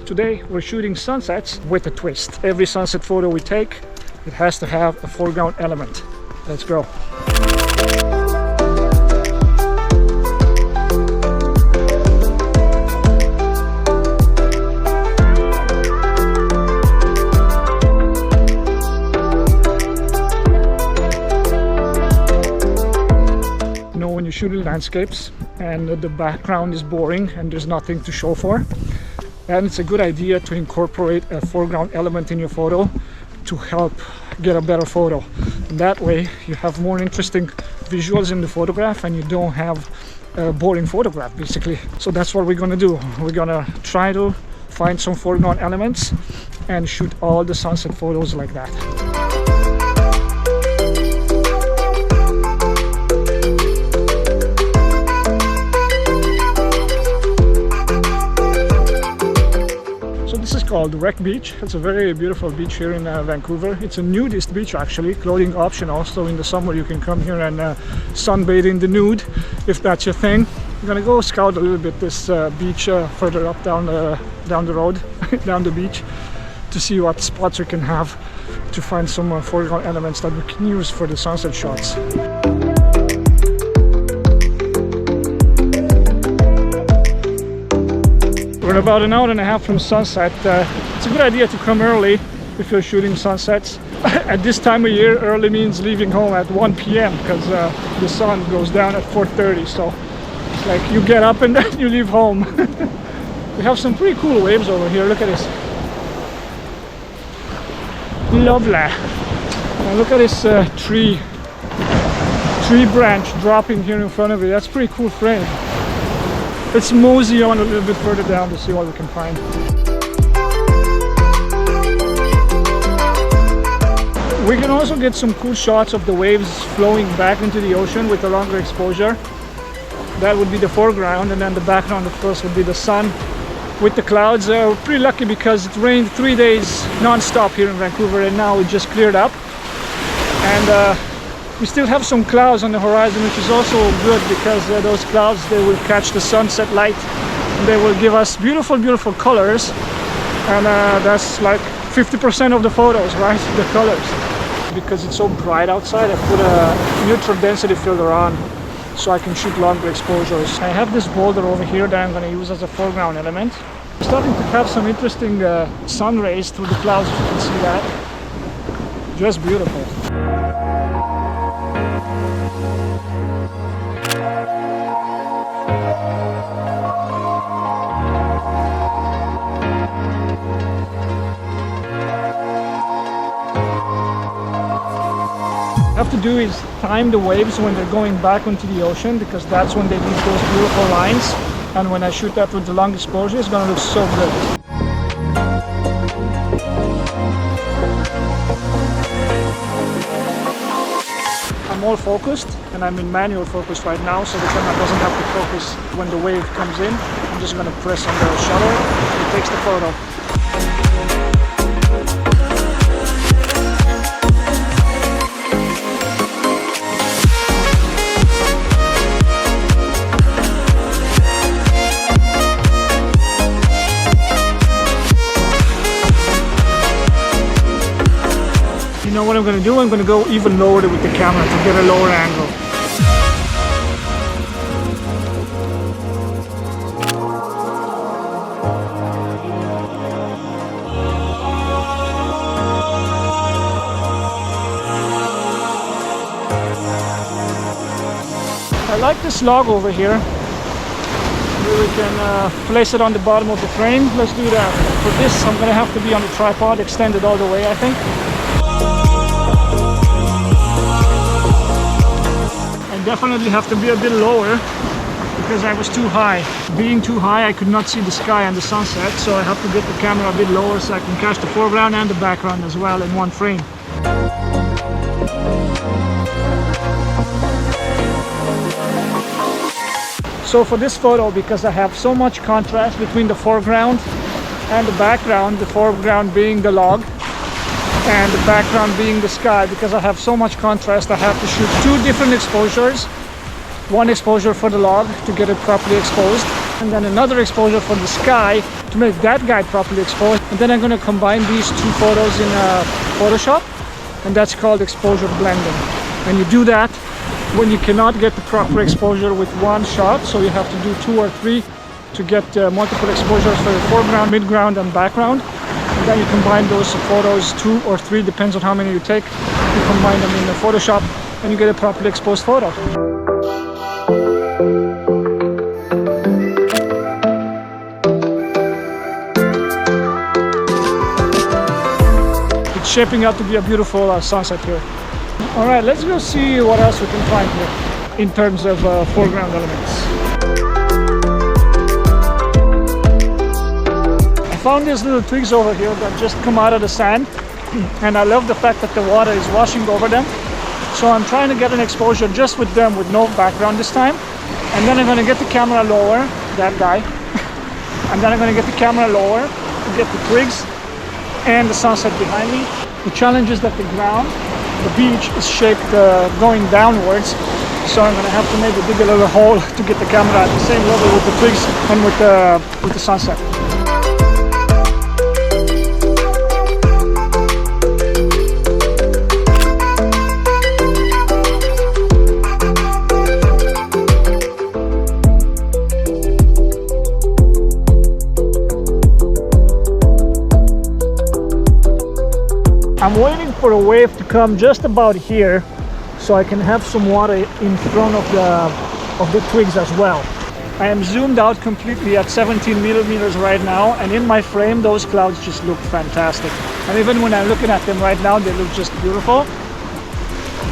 Today we're shooting sunsets with a twist. Every sunset photo we take, it has to have a foreground element. Let's go. When you're shooting landscapes and the background is boring and there's nothing to show for, and it's a good idea to incorporate a foreground element in your photo to help get a better photo. And that way you have more interesting visuals in the photograph and you don't have a boring photograph basically. So that's what we're gonna do. We're gonna try to find some foreground elements and shoot all the sunset photos like that. This is called Wreck Beach. It's a very beautiful beach here in Vancouver. It's a nudist beach actually, clothing optional, so in the summer you can come here and sunbathe in the nude if that's your thing. I'm gonna go scout a little bit this beach further up down the road, down the beach, to see what spots we can have to find some foreground elements that we can use for the sunset shots. We're about an hour and a half from sunset. It's a good idea to come early if you're shooting sunsets. At this time of year, early means leaving home at 1 p.m. because the sun goes down at 4:30. So it's like you get up and then you leave home. We have some pretty cool waves over here. Look at this. Lovely. Now look at this tree branch dropping here in front of you. That's a pretty cool frame. Let's mosey on a little bit further down to see what we can find. We can also get some cool shots of the waves flowing back into the ocean with a longer exposure. That would be the foreground, and then the background of course would be the sun with the clouds. We're pretty lucky because it rained 3 days non-stop here in Vancouver, and now it just cleared up. And we still have some clouds on the horizon, which is also good because those clouds, they will catch the sunset light and they will give us beautiful, beautiful colors. And that's like 50% of the photos, right? The colors. Because it's so bright outside, I put a neutral density filter on so I can shoot longer exposures. I have this boulder over here that I'm going to use as a foreground element. I'm starting to have some interesting sun rays through the clouds, if you can see that. Just beautiful. What I have to do is time the waves when they're going back into the ocean, because that's when they leave those beautiful lines, and when I shoot that with the long exposure, it's going to look so good. I'm all focused and I'm in manual focus right now, so the camera doesn't have to focus when the wave comes in. I'm just going to press on the shutter and it takes the photo. You know what I'm going to do? I'm going to go even lower with the camera to get a lower angle. I like this log over here. Maybe we can place it on the bottom of the frame. Let's do that. For this, I'm going to have to be on the tripod, extended all the way, I think. Definitely have to be a bit lower because I was too high. Being too high, I could not see the sky and the sunset, so I have to get the camera a bit lower so I can catch the foreground and the background as well in one frame. So for this photo, because I have so much contrast between the foreground and the background, the foreground being the log and the background being the sky, because I have so much contrast, I have to shoot two different exposures. One exposure for the log to get it properly exposed, and then another exposure for the sky to make that guy properly exposed. And then I'm going to combine these two photos in Photoshop, and that's called exposure blending. And you do that when you cannot get the proper exposure with one shot, so you have to do 2 or 3 to get multiple exposures for the foreground, midground, and background. And then you combine those photos, 2 or 3, depends on how many you take. You combine them in the Photoshop and you get a properly exposed photo. It's shaping up to be a beautiful sunset here. All right, let's go see what else we can find here in terms of foreground elements. I found these little twigs over here that just come out of the sand, and I love the fact that the water is washing over them. So I'm trying to get an exposure just with them with no background this time. And then I'm going to get the camera lower, that guy. And then I'm going to get the camera lower to get the twigs and the sunset behind me. The challenge is that the ground, the beach, is shaped going downwards. So I'm going to have to maybe dig a little hole to get the camera at the same level with the twigs and with the sunset. I'm waiting for a wave to come just about here so I can have some water in front of the twigs as well. I am zoomed out completely at 17 millimeters right now, and in my frame those clouds just look fantastic. And even when I'm looking at them right now, they look just beautiful.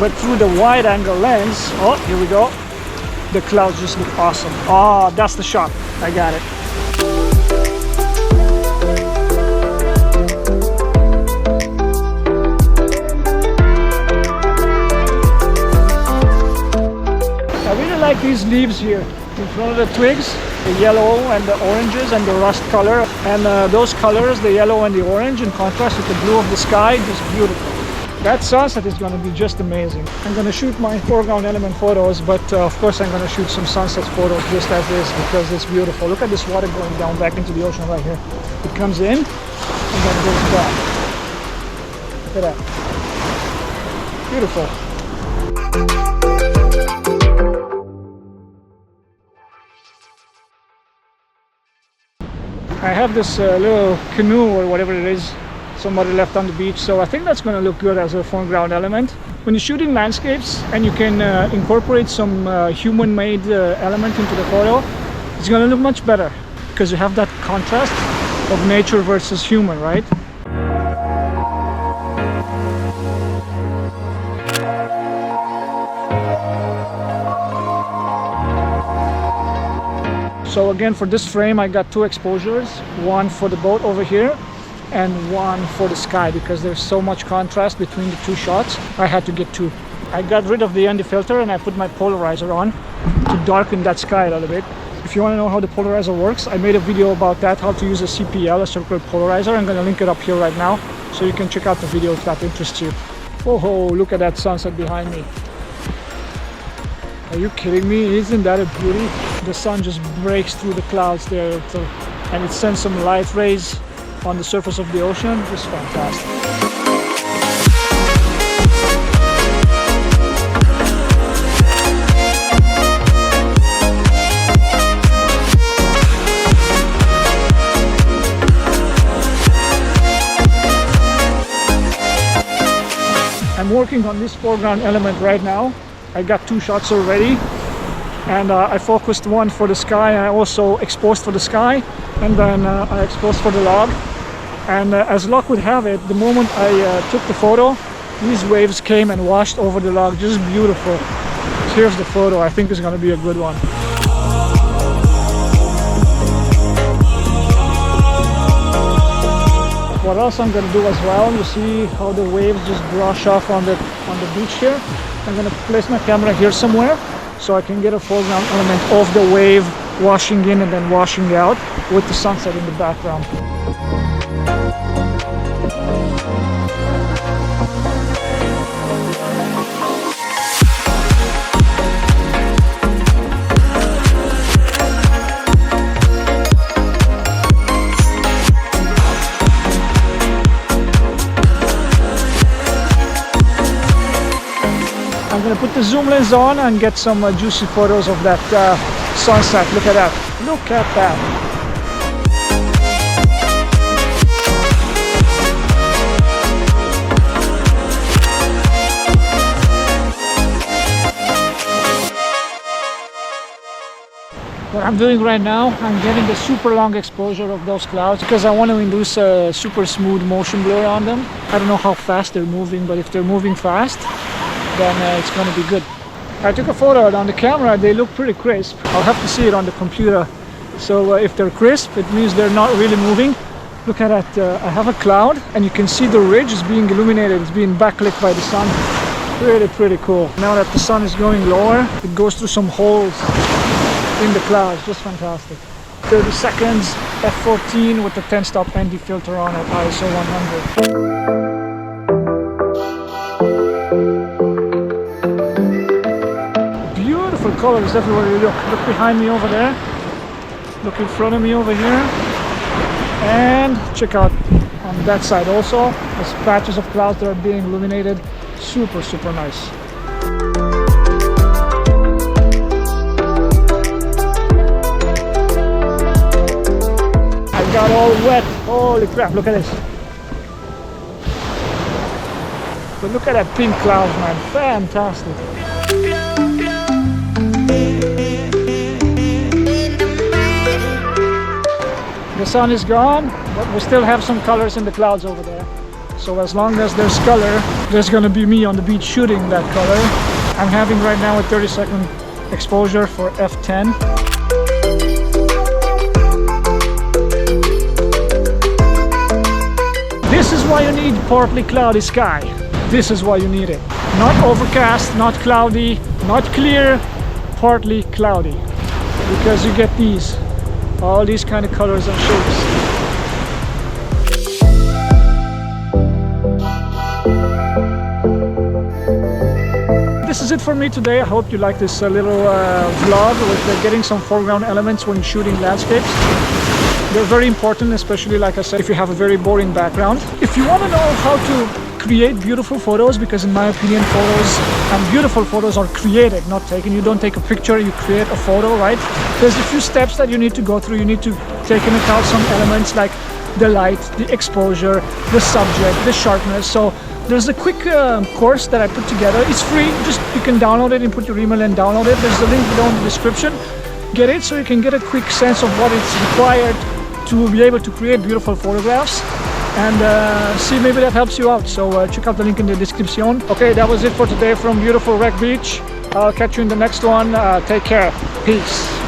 But through the wide angle lens, oh, here we go, the clouds just look awesome. Oh, that's the shot. I got it. Like these leaves here in front of the twigs, the yellow and the oranges and the rust color, and those colors, the yellow and the orange, in contrast with the blue of the sky, just beautiful. That sunset is going to be just amazing. I'm going to shoot my foreground element photos, but of course I'm going to shoot some sunset photos just as is because it's beautiful. Look at this water going down back into the ocean right here. It comes in and then goes back. Look at that. Beautiful. I have this little canoe or whatever it is somebody left on the beach, so I think that's going to look good as a foreground element. When you're shooting landscapes and you can incorporate some human-made element into the photo, it's going to look much better because you have that contrast of nature versus human, right? So again, for this frame I got 2 exposures, one for the boat over here and one for the sky, because there's so much contrast between the 2 shots. I had to get 2. I got rid of the ND filter and I put my polarizer on to darken that sky a little bit. If you want to know how the polarizer works, I made a video about that, how to use a CPL, a circular polarizer. I'm going to link it up here right now so you can check out the video if that interests you. Oh, look at that sunset behind me. Are you kidding me? Isn't that a beauty? The sun just breaks through the clouds there, and it sends some light rays on the surface of the ocean. Just fantastic. I'm working on this foreground element right now. I got 2 shots already, and I focused one for the sky. I also exposed for the sky, and then I exposed for the log. And as luck would have it, the moment I took the photo, these waves came and washed over the log. Just beautiful. Here's the photo. I think it's going to be a good one. What else I'm going to do as well, you see how the waves just brush off on the beach here. I'm going to place my camera here somewhere so I can get a foreground element of the wave washing in and then washing out with the sunset in the background. I'm gonna put the zoom lens on and get some juicy photos of that sunset. Look at that. Look at that. What I'm doing right now, I'm getting the super long exposure of those clouds because I want to induce a super smooth motion blur on them. I don't know how fast they're moving, but if they're moving fast, then it's going to be good. I took a photo on the camera, they look pretty crisp. I'll have to see it on the computer. So if they're crisp, it means they're not really moving. Look at that, I have a cloud and you can see the ridge is being illuminated, it's being backlit by the sun. Pretty cool. Now that the sun is going lower, it goes through some holes in the clouds, just fantastic. 30 seconds, f14 with the 10-stop ND filter on at ISO 100. Beautiful colors everywhere you look. Look behind me over there. Look in front of me over here. And check out on that side also. There's patches of clouds that are being illuminated. Super nice. Got all wet. Holy crap, look at this. But look at that pink clouds, man. Fantastic. The sun is gone, but we still have some colors in the clouds over there. So as long as there's color, there's gonna be me on the beach shooting that color. I'm having right now a 30-second exposure for f10. This is why you need partly cloudy sky. This is why you need it. Not overcast, not cloudy, not clear, partly cloudy. Because you get these, all these kind of colors and shapes. This is it for me today. I hope you like this little vlog with getting some foreground elements when shooting landscapes. They're very important, especially like I said, if you have a very boring background. If you want to know how to create beautiful photos, because in my opinion photos and beautiful photos are created, not taken. You don't take a picture, you create a photo, right? There's a few steps that you need to go through. You need to take into account some elements like the light, the exposure, the subject, the sharpness. So there's a quick course that I put together. It's free, just you can download it and put your email and download it. There's a link below in the description. Get it so you can get a quick sense of what is required to be able to create beautiful photographs, and see, maybe that helps you out. So check out the link in the description. Okay, that was it for today from beautiful Wreck Beach. I'll catch you in the next one. Take care. Peace.